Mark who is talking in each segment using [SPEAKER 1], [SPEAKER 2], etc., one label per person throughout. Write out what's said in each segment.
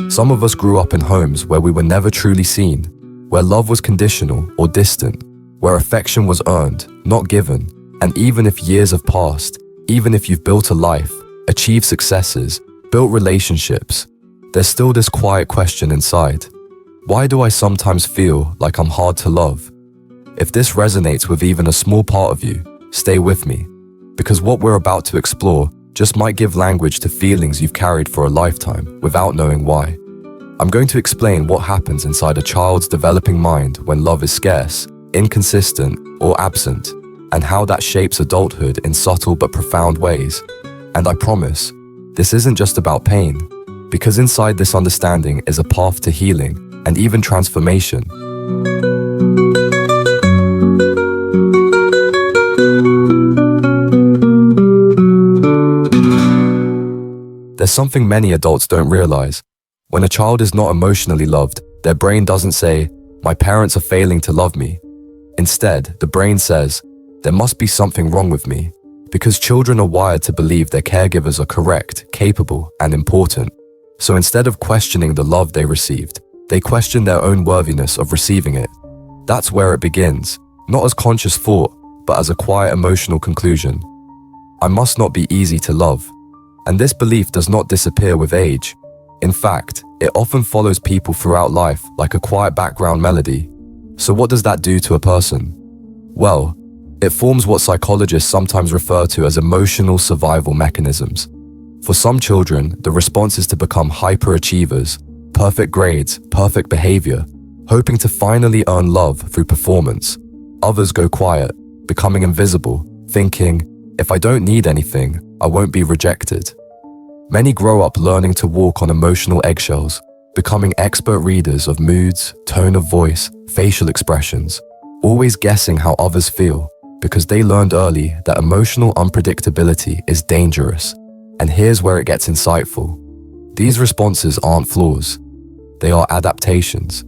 [SPEAKER 1] Some of us grew up in homes where we were never truly seen, where love was conditional or distant, where affection was earned, not given, and even if years have passed, even if you've built a life, achieved successes, built relationships, there's still this quiet question inside. Why do I sometimes feel like I'm hard to love? If this resonates with even a small part of you, stay with me, because what we're about to explore just might give language to feelings you've carried for a lifetime without knowing why. I'm going to explain what happens inside a child's developing mind when love is scarce, inconsistent, or absent, and how that shapes adulthood in subtle but profound ways. And I promise, this isn't just about pain, because inside this understanding is a path to healing and even transformation. There's something many adults don't realize. When a child is not emotionally loved, their brain doesn't say, "My parents are failing to love me." Instead, the brain says, "There must be something wrong with me," because children are wired to believe their caregivers are correct, capable, and important. So instead of questioning the love they received, they question their own worthiness of receiving it. That's where it begins, not as conscious thought, but as a quiet emotional conclusion. I must not be easy to love. And this belief does not disappear with age. In fact, it often follows people throughout life like a quiet background melody. So what does that do to a person? Well, it forms what psychologists sometimes refer to as emotional survival mechanisms. For some children, the response is to become hyperachievers, perfect grades, perfect behavior, hoping to finally earn love through performance. Others go quiet, becoming invisible, thinking, "If I don't need anything, I won't be rejected." Many grow up learning to walk on emotional eggshells, becoming expert readers of moods, tone of voice, facial expressions, always guessing how others feel, because they learned early that emotional unpredictability is dangerous. And here's where it gets insightful. These responses aren't flaws. They are adaptations.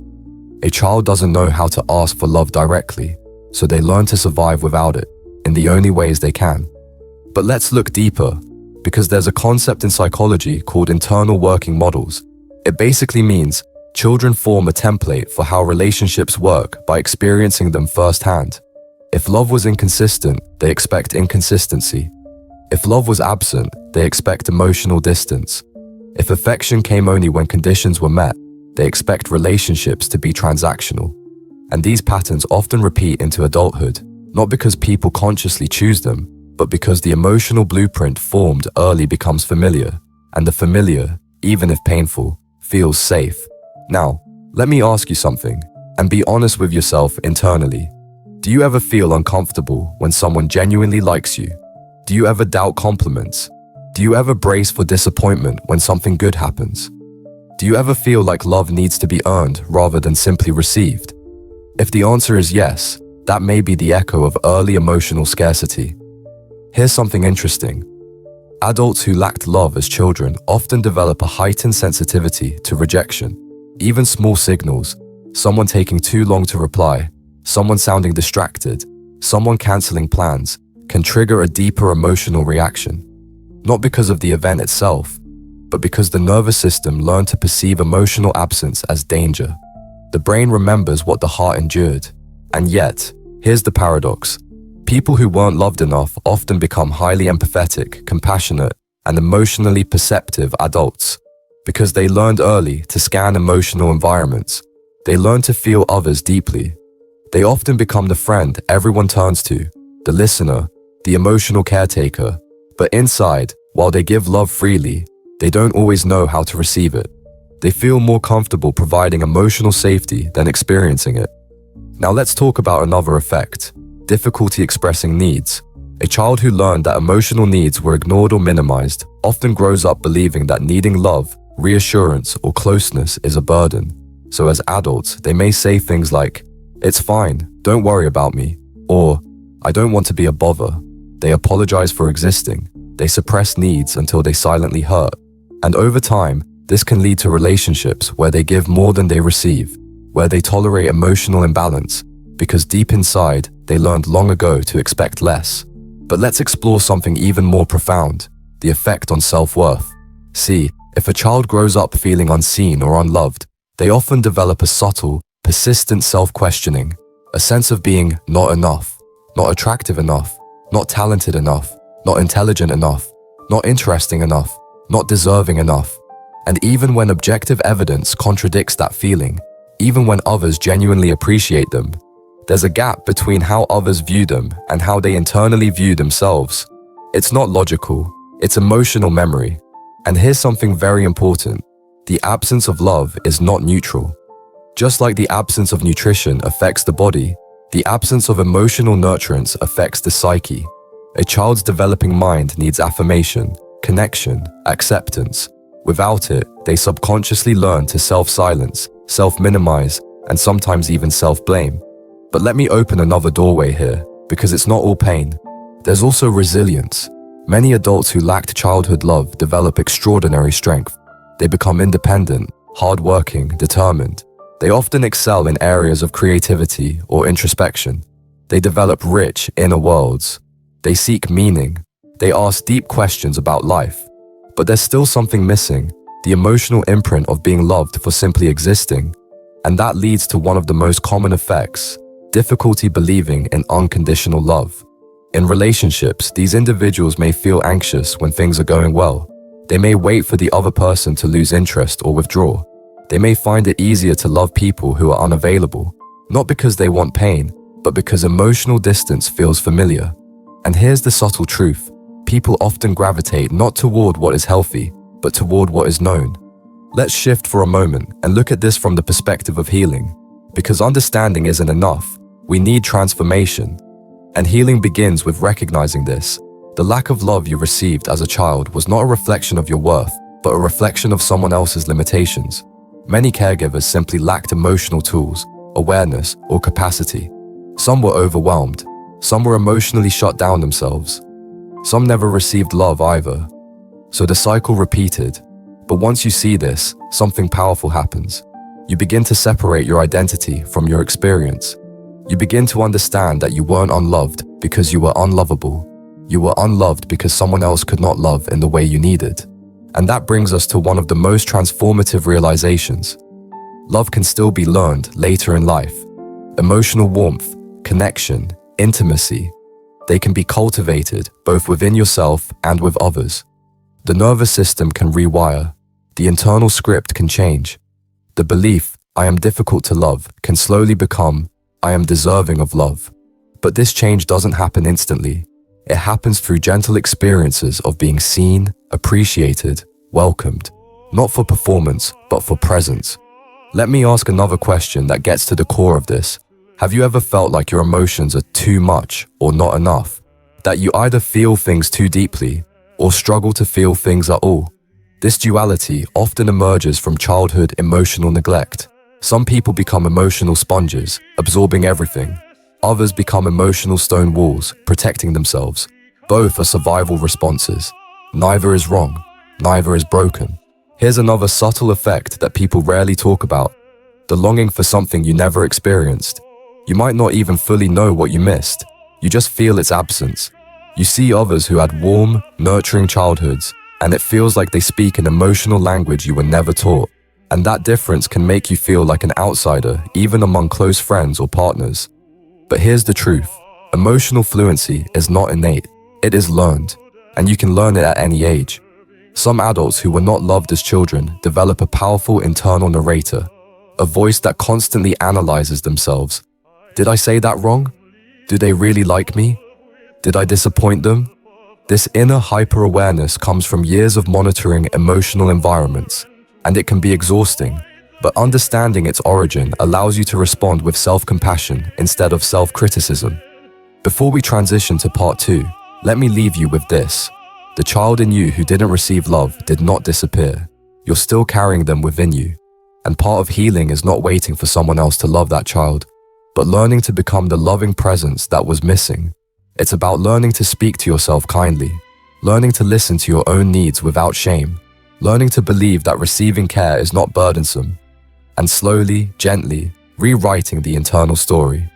[SPEAKER 1] A child doesn't know how to ask for love directly, so they learn to survive without it, in the only ways they can. But let's look deeper, because there's a concept in psychology called internal working models. It basically means children form a template for how relationships work by experiencing them firsthand. If love was inconsistent, they expect inconsistency. If love was absent, they expect emotional distance. If affection came only when conditions were met, they expect relationships to be transactional. And these patterns often repeat into adulthood, not because people consciously choose them, but because the emotional blueprint formed early becomes familiar, and the familiar, even if painful, feels safe. Now, let me ask you something, and be honest with yourself internally. Do you ever feel uncomfortable when someone genuinely likes you? Do you ever doubt compliments? Do you ever brace for disappointment when something good happens? Do you ever feel like love needs to be earned rather than simply received? If the answer is yes, that may be the echo of early emotional scarcity. Here's something interesting. Adults who lacked love as children often develop a heightened sensitivity to rejection. Even small signals, someone taking too long to reply, someone sounding distracted, someone canceling plans, can trigger a deeper emotional reaction. Not because of the event itself, but because the nervous system learned to perceive emotional absence as danger. The brain remembers what the heart endured. And yet, here's the paradox. People who weren't loved enough often become highly empathetic, compassionate, and emotionally perceptive adults because they learned early to scan emotional environments. They learn to feel others deeply. They often become the friend everyone turns to, the listener, the emotional caretaker. But inside, while they give love freely, they don't always know how to receive it. They feel more comfortable providing emotional safety than experiencing it. Now let's talk about another effect. Difficulty expressing needs. A child who learned that emotional needs were ignored or minimized often grows up believing that needing love, reassurance, or closeness is a burden. So as adults, they may say things like, "It's fine, don't worry about me," or "I don't want to be a bother." They apologize for existing. They suppress needs until they silently hurt. And over time, this can lead to relationships where they give more than they receive, where they tolerate emotional imbalance, because deep inside, they learned long ago to expect less. But let's explore something even more profound. the effect on self-worth. See, if a child grows up feeling unseen or unloved, they often develop a subtle, persistent self-questioning, a sense of being not enough, not attractive enough, not talented enough, not intelligent enough, not interesting enough, not deserving enough. And even when objective evidence contradicts that feeling, even when others genuinely appreciate them, there's a gap between how others view them and how they internally view themselves. It's not logical, it's emotional memory. And here's something very important. The absence of love is not neutral. Just like the absence of nutrition affects the body, the absence of emotional nurturance affects the psyche. A child's developing mind needs affirmation, connection, acceptance. Without it, they subconsciously learn to self-silence, self-minimize, and sometimes even self-blame. But let me open another doorway here, because it's not all pain. There's also resilience. Many adults who lacked childhood love develop extraordinary strength. They become independent, hardworking, determined. They often excel in areas of creativity or introspection. They develop rich inner worlds. They seek meaning. They ask deep questions about life. But there's still something missing, the emotional imprint of being loved for simply existing. And that leads to one of the most common effects, difficulty believing in unconditional love. In relationships, these individuals may feel anxious when things are going well. They may wait for the other person to lose interest or withdraw. They may find it easier to love people who are unavailable, not because they want pain, but because emotional distance feels familiar. And here's the subtle truth. People often gravitate not toward what is healthy, but toward what is known. Let's shift for a moment and look at this from the perspective of healing. Because understanding isn't enough, we need transformation. And healing begins with recognizing this. The lack of love you received as a child was not a reflection of your worth, but a reflection of someone else's limitations. Many caregivers simply lacked emotional tools, awareness, or capacity. Some were overwhelmed. Some were emotionally shut down themselves. Some never received love either. So the cycle repeated. But once you see this, something powerful happens. You begin to separate your identity from your experience. You begin to understand that you weren't unloved because you were unlovable. You were unloved because someone else could not love in the way you needed. And that brings us to one of the most transformative realizations. Love can still be learned later in life. Emotional warmth, connection, intimacy, they can be cultivated both within yourself and with others. The nervous system can rewire. The internal script can change. The belief, I am difficult to love, can slowly become, I am deserving of love. But this change doesn't happen instantly. It happens through gentle experiences of being seen, appreciated, welcomed, not for performance, but for presence. Let me ask another question that gets to the core of this. Have you ever felt like your emotions are too much or not enough? That you either feel things too deeply or struggle to feel things at all? This duality often emerges from childhood emotional neglect. Some people become emotional sponges, absorbing everything. Others become emotional stone walls, protecting themselves. Both are survival responses. Neither is wrong. Neither is broken. Here's another subtle effect that people rarely talk about. The longing for something you never experienced. You might not even fully know what you missed. You just feel its absence. You see others who had warm, nurturing childhoods, and it feels like they speak an emotional language you were never taught. And that difference can make you feel like an outsider, even among close friends or partners. But here's the truth. Emotional fluency is not innate. It is learned, and you can learn it at any age. Some adults who were not loved as children develop a powerful internal narrator, a voice that constantly analyzes themselves. Did I say that wrong? Do they really like me? Did I disappoint them? This inner hyper-awareness comes from years of monitoring emotional environments, and it can be exhausting. But understanding its origin allows you to respond with self-compassion instead of self-criticism. Before we transition to part 2, let me leave you with this. The child in you who didn't receive love did not disappear. You're still carrying them within you. And part of healing is not waiting for someone else to love that child, but learning to become the loving presence that was missing. It's about learning to speak to yourself kindly, learning to listen to your own needs without shame, learning to believe that receiving care is not burdensome, and slowly, gently, rewriting the internal story.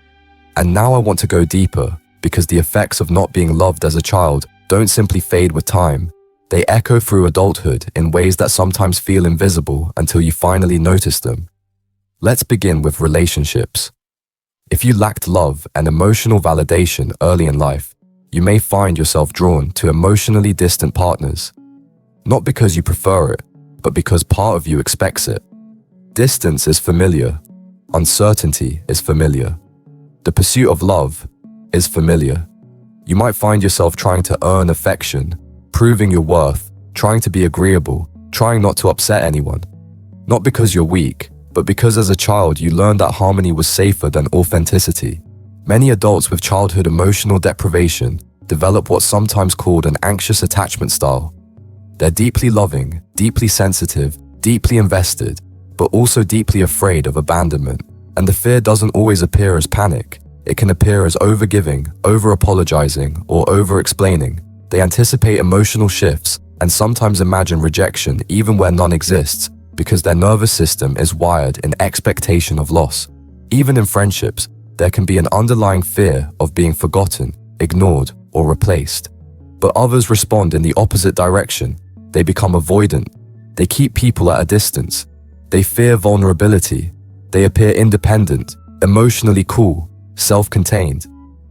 [SPEAKER 1] And now I want to go deeper, because the effects of not being loved as a child don't simply fade with time. They echo through adulthood in ways that sometimes feel invisible until you finally notice them. Let's begin with relationships. If you lacked love and emotional validation early in life, you may find yourself drawn to emotionally distant partners. Not because you prefer it, but because part of you expects it. Distance is familiar. Uncertainty is familiar. The pursuit of love is familiar. You might find yourself trying to earn affection, proving your worth, trying to be agreeable, trying not to upset anyone. Not because you're weak, but because as a child you learned that harmony was safer than authenticity. Many adults with childhood emotional deprivation develop what's sometimes called an anxious attachment style. They're deeply loving, deeply sensitive, deeply invested, but also deeply afraid of abandonment. And the fear doesn't always appear as panic. It can appear as overgiving, over-apologizing, or over-explaining. They anticipate emotional shifts and sometimes imagine rejection even where none exists, because their nervous system is wired in expectation of loss. Even in friendships, there can be an underlying fear of being forgotten, ignored, or replaced. But others respond in the opposite direction. They become avoidant. They keep people at a distance. They fear vulnerability. They appear independent, emotionally cool, self-contained.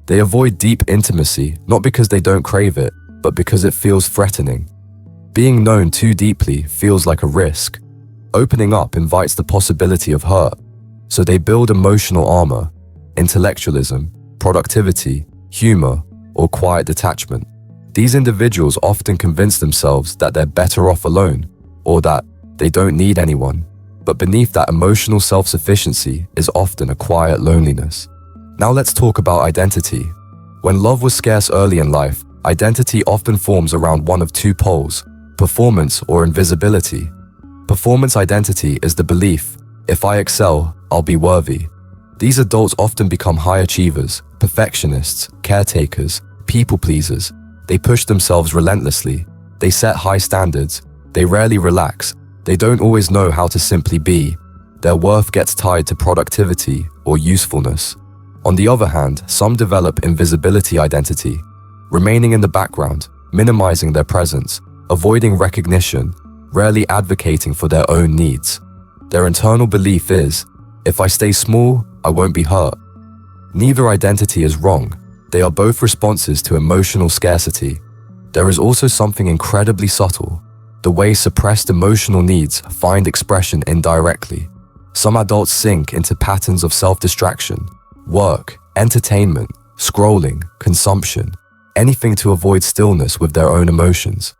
[SPEAKER 1] They avoid deep intimacy, not because they don't crave it, but because it feels threatening. Being known too deeply feels like a risk. Opening up invites the possibility of hurt. So they build emotional armor, intellectualism, productivity, humor, or quiet detachment. These individuals often convince themselves that they're better off alone, or that they don't need anyone. But beneath that emotional self-sufficiency is often a quiet loneliness. Now let's talk about identity. When love was scarce early in life, identity often forms around one of two poles, performance or invisibility. Performance identity is the belief, if I excel, I'll be worthy. These adults often become high achievers, perfectionists, caretakers, people pleasers. They push themselves relentlessly. They set high standards. They rarely relax. They don't always know how to simply be. Their worth gets tied to productivity or usefulness. On the other hand, some develop invisibility identity, remaining in the background, minimizing their presence, avoiding recognition, rarely advocating for their own needs. Their internal belief is, if I stay small, I won't be hurt. Neither identity is wrong. They are both responses to emotional scarcity. There is also something incredibly subtle, the way suppressed emotional needs find expression indirectly. Some adults sink into patterns of self-distraction, work, entertainment, scrolling, consumption, anything to avoid stillness with their own emotions.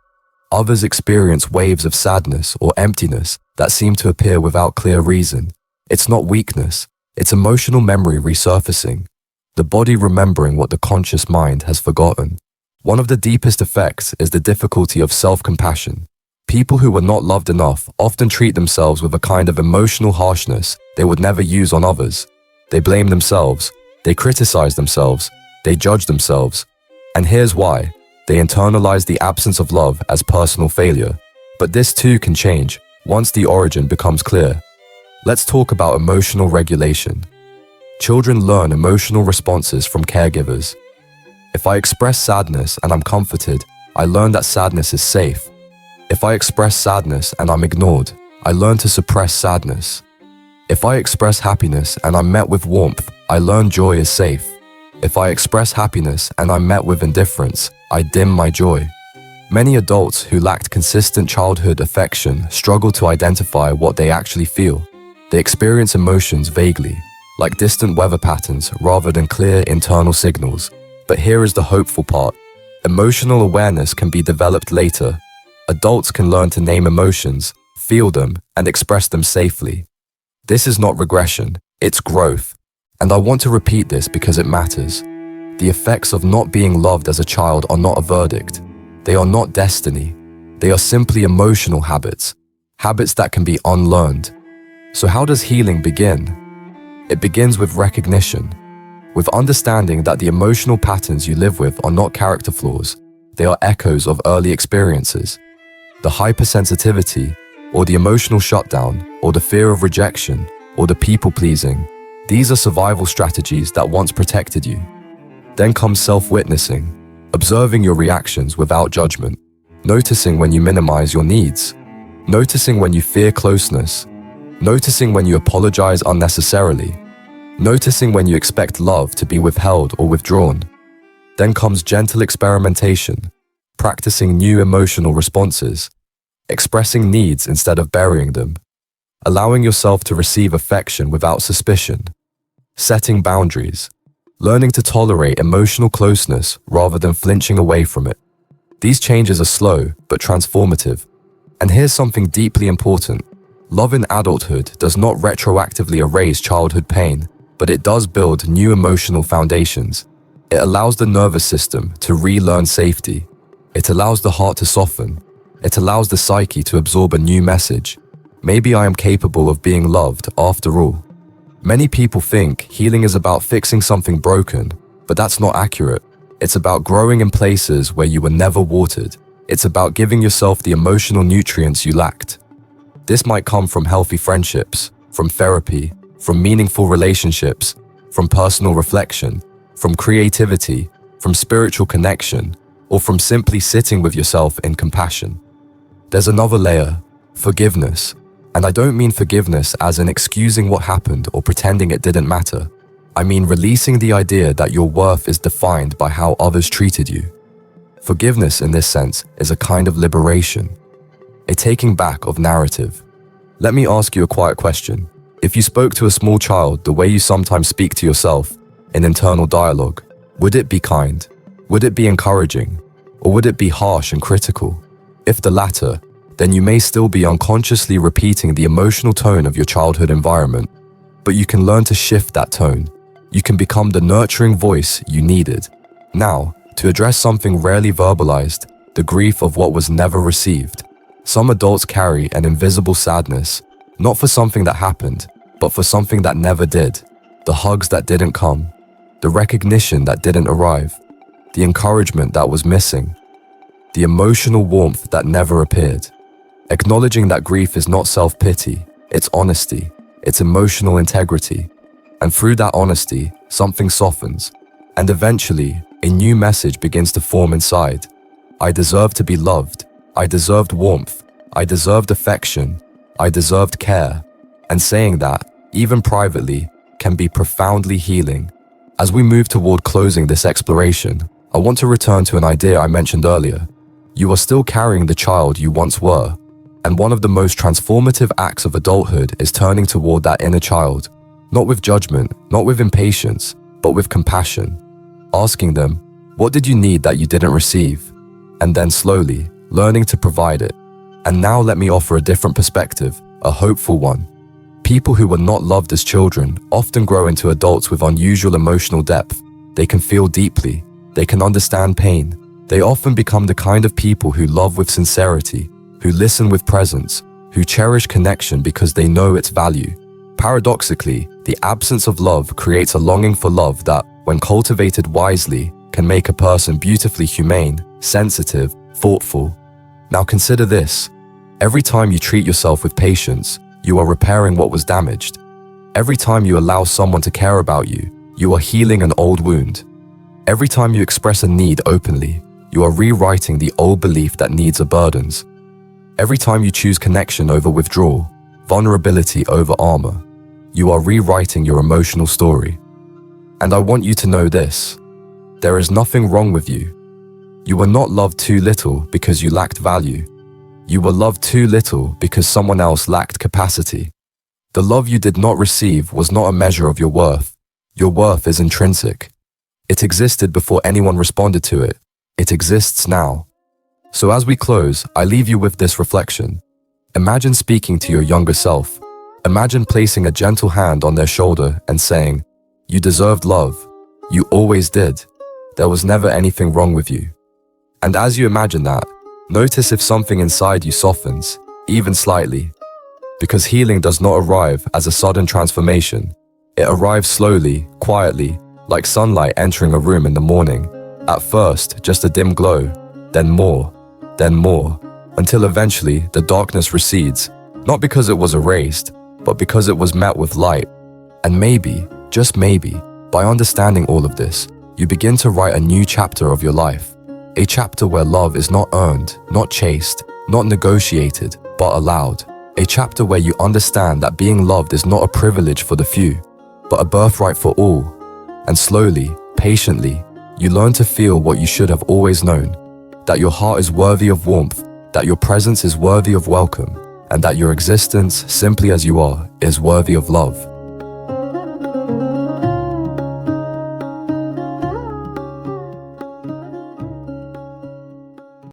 [SPEAKER 1] Others experience waves of sadness or emptiness that seem to appear without clear reason. It's not weakness, it's emotional memory resurfacing, the body remembering what the conscious mind has forgotten. One of the deepest effects is the difficulty of self-compassion. People who were not loved enough often treat themselves with a kind of emotional harshness they would never use on others. They blame themselves, they criticize themselves, they judge themselves. And here's why. They internalize the absence of love as personal failure. But this too can change once the origin becomes clear. Let's talk about emotional regulation. Children learn emotional responses from caregivers. If I express sadness and I'm comforted, I learn that sadness is safe. If I express sadness and I'm ignored, I learn to suppress sadness. If I express happiness and I'm met with warmth, I learn joy is safe. If I express happiness and I'm met with indifference, I dim my joy. Many adults who lacked consistent childhood affection struggle to identify what they actually feel. They experience emotions vaguely, like distant weather patterns rather than clear internal signals. But here is the hopeful part. Emotional awareness can be developed later. Adults can learn to name emotions, feel them, and express them safely. This is not regression, it's growth. And I want to repeat this because it matters. The effects of not being loved as a child are not a verdict. They are not destiny. They are simply emotional habits, habits that can be unlearned. So how does healing begin? It begins with recognition, with understanding that the emotional patterns you live with are not character flaws. They are echoes of early experiences. The hypersensitivity, or the emotional shutdown, or the fear of rejection, or the people-pleasing, these are survival strategies that once protected you. Then comes self-witnessing, observing your reactions without judgment. noticing when you minimize your needs, noticing when you fear closeness, noticing when you apologize unnecessarily, noticing when you expect love to be withheld or withdrawn. Then comes gentle experimentation, practicing new emotional responses, expressing needs instead of burying them, allowing yourself to receive affection without suspicion, setting boundaries, learning to tolerate emotional closeness rather than flinching away from it. These changes are slow but transformative. And here's something deeply important. Love in adulthood does not retroactively erase childhood pain, but it does build new emotional foundations. It allows the nervous system to relearn safety. It allows the heart to soften. It allows the psyche to absorb a new message. Maybe I am capable of being loved after all. Many people think healing is about fixing something broken, but that's not accurate. It's about growing in places where you were never watered. It's about giving yourself the emotional nutrients you lacked. This might come from healthy friendships, from therapy, from meaningful relationships, from personal reflection, from creativity, from spiritual connection, or from simply sitting with yourself in compassion. There's another layer, forgiveness. And I don't mean forgiveness as in excusing what happened or pretending it didn't matter. I mean releasing the idea that your worth is defined by how others treated you. Forgiveness in this sense is a kind of liberation, a taking back of narrative. Let me ask you a quiet question. If you spoke to a small child the way you sometimes speak to yourself, in internal dialogue, would it be kind? Would it be encouraging? Or would it be harsh and critical? If the latter, then you may still be unconsciously repeating the emotional tone of your childhood environment. But you can learn to shift that tone. You can become the nurturing voice you needed. Now, to address something rarely verbalized, the grief of what was never received. Some adults carry an invisible sadness, not for something that happened, but for something that never did. The hugs that didn't come, the recognition that didn't arrive, the encouragement that was missing, the emotional warmth that never appeared. Acknowledging that grief is not self-pity, it's honesty, it's emotional integrity. And through that honesty, something softens, and eventually, a new message begins to form inside. I deserve to be loved. I deserved warmth. I deserved affection. I deserved care. And saying that, even privately, can be profoundly healing. As we move toward closing this exploration, I want to return to an idea I mentioned earlier. You are still carrying the child you once were. And one of the most transformative acts of adulthood is turning toward that inner child. Not with judgment, not with impatience, but with compassion. Asking them, what did you need that you didn't receive? And then slowly, learning to provide it. And now let me offer a different perspective, a hopeful one. People who were not loved as children often grow into adults with unusual emotional depth. They can feel deeply. They can understand pain. They often become the kind of people who love with sincerity, who listen with presence, who cherish connection because they know its value. Paradoxically, the absence of love creates a longing for love that, when cultivated wisely, can make a person beautifully humane, sensitive, thoughtful. Now consider this. Every time you treat yourself with patience, you are repairing what was damaged. Every time you allow someone to care about you, you are healing an old wound. Every time you express a need openly, you are rewriting the old belief that needs are burdens. Every time you choose connection over withdrawal, vulnerability over armor, you are rewriting your emotional story. And I want you to know this. There is nothing wrong with you. You were not loved too little because you lacked value. You were loved too little because someone else lacked capacity. The love you did not receive was not a measure of your worth. Your worth is intrinsic. It existed before anyone responded to it. It exists now. So as we close, I leave you with this reflection. Imagine speaking to your younger self. Imagine placing a gentle hand on their shoulder and saying, "You deserved love. You always did. There was never anything wrong with you." And as you imagine that, notice if something inside you softens, even slightly. Because healing does not arrive as a sudden transformation. It arrives slowly, quietly, like sunlight entering a room in the morning. At first, just a dim glow, then more, until eventually the darkness recedes, not because it was erased, but because it was met with light. And maybe, just maybe, by understanding all of this, you begin to write a new chapter of your life. A chapter where love is not earned, not chased, not negotiated, but allowed. A chapter where you understand that being loved is not a privilege for the few, but a birthright for all. And slowly, patiently, you learn to feel what you should have always known, that your heart is worthy of warmth, that your presence is worthy of welcome, and that your existence, simply as you are, is worthy of love.